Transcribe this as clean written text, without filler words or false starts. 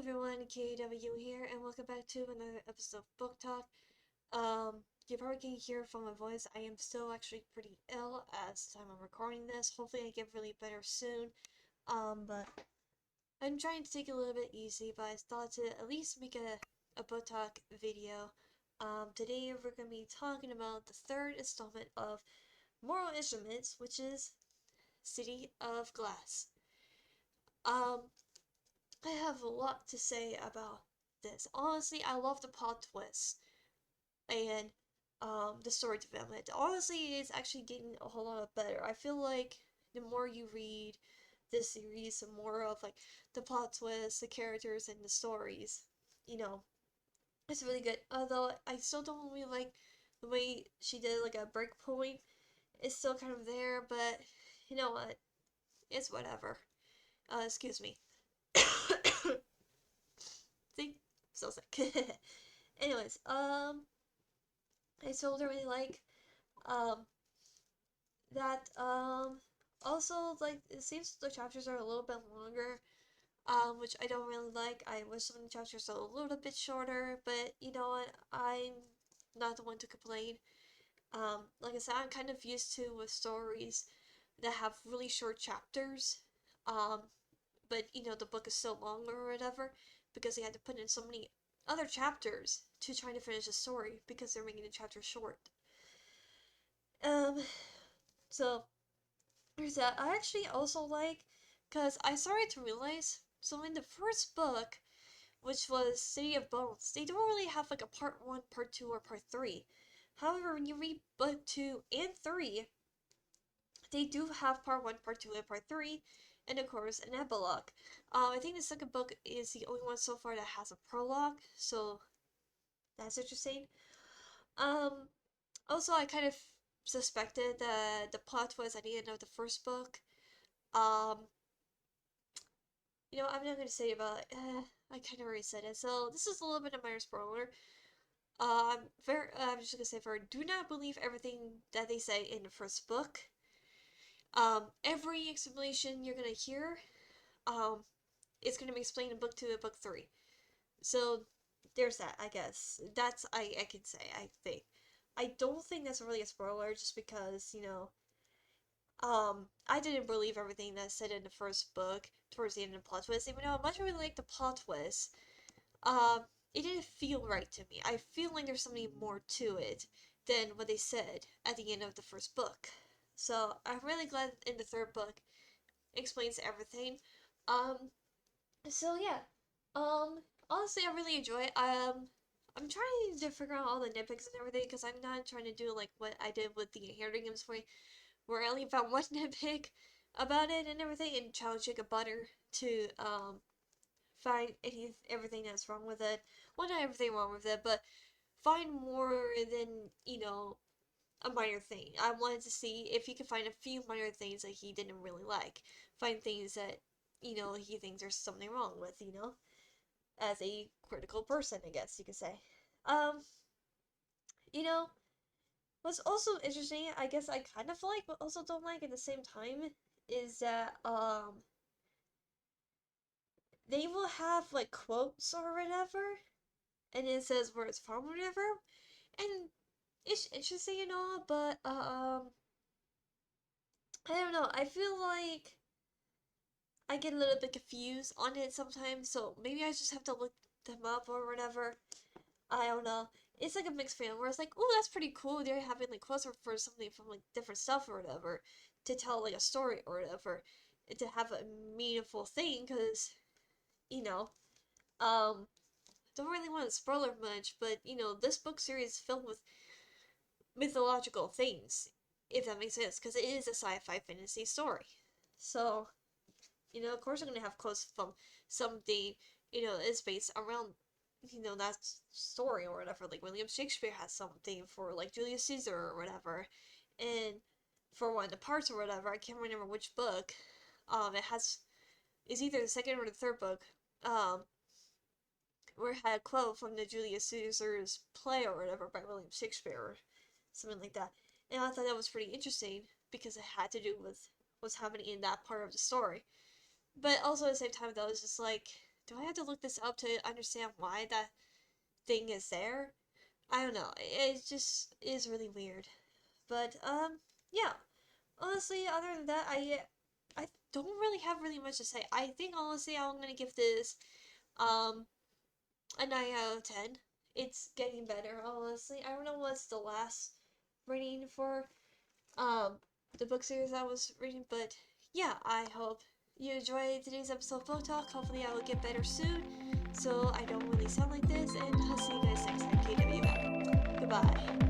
everyone, KW here, and welcome back to another episode of Book Talk. You probably can hear from my voice, I am still actually pretty ill as the time I'm recording this. Hopefully I get really better soon. But I'm trying to take it a little bit easy, but I thought to at least make a Book Talk video. Today we're going to be talking about the third installment of Moral Instruments, which is City of Glass. Um, I have a lot to say about this. Honestly, I love the plot twists and the story development. Honestly, it's actually getting a whole lot better. I feel like the more you read this series, the more of like the plot twists, the characters, and the stories. You know, it's really good. Although I still don't really like the way she did like a break point. It's still kind of there, but you know what? It's whatever. Excuse me. Think so sick. Anyways, I still don't really like um that also like it seems the chapters are a little bit longer, which I don't really like. I wish some of the chapters are a little bit shorter, but you know what? I'm not the one to complain. Like I said, I'm kind of used to with stories that have really short chapters. Um, but you know the book is so long or whatever because they had to put in so many other chapters to try to finish the story because they're making the chapter short. Um, so there's that. I actually also like because I started to realize so in the first book, which was City of Bones, they don't really have like a part one, part two, or part three. However, when you read book two and three, they do have part one, part two, and part three, and of course an epilogue. I think the second book is the only one so far that has a prologue, so that's interesting. Um, Also, I kind of suspected that the plot was at the end of the first book. Um, I'm not gonna say about it. I kind of already said it, so this is a little bit of minor spoiler. I'm just gonna say for do not believe everything that they say in the first book. Every explanation you're gonna hear, um, is gonna be explained in book two and book three. So there's that, I guess. That's I can say, I think. I don't think that's really a spoiler just because, I didn't believe everything that said in the first book towards the end of the plot twist, even though I much really like the plot twist. It didn't feel right to me. I feel like there's something more to it than what they said at the end of the first book. So I'm really glad in the third book it explains everything. Um, so yeah. Um, Honestly, I really enjoy it. I'm trying to figure out all the nitpicks and everything because I'm not trying to do like what I did with the Inheriting Games for where I only found one nitpick about it and everything and challenge Chicken Butter to find everything that's wrong with it. Well, not everything wrong with it, but find more than a minor thing. I wanted to see if he could find a few minor things that he didn't really like. Find things that he thinks there's something wrong with. As a critical person, I guess you could say. Um, you know, what's also interesting, I guess I kind of like, but also don't like at the same time, is that they will have like quotes or whatever, and it says where it's from or whatever, and it's interesting and all, but I don't know. I feel like I get a little bit confused on it sometimes, so maybe I just have to look them up or whatever. I don't know. It's like a mixed feeling where it's like, oh, that's pretty cool. They're having like quotes for something from like different stuff or whatever to tell like a story or whatever, and to have a meaningful thing. Because you know, don't really want to spoil it much, but this book series is filled with mythological things, if that makes sense, because it is a sci-fi fantasy story. So of course, I'm gonna have quotes from something is based around that story or whatever. Like William Shakespeare has something for like Julius Caesar or whatever, and for one of the parts or whatever, I can't remember which book. It has is either the second or the third book. Where it had a quote from the Julius Caesar's play or whatever by William Shakespeare or something like that, and I thought that was pretty interesting because it had to do with what's happening in that part of the story. But also at the same time, though, it's just like do I have to look this up to understand why that thing is there? I don't know. It just is really weird. But yeah. Honestly, other than that, I don't really have really much to say. I think honestly, I'm gonna give this um a 9 out of 10. It's getting better. Honestly, I don't know what's the last rating for um the book series I was reading, but yeah, I hope you enjoyed today's episode of Book Talk. Hopefully, I will get better soon, so I don't really sound like this. And I'll see you guys next time. KWM. Goodbye.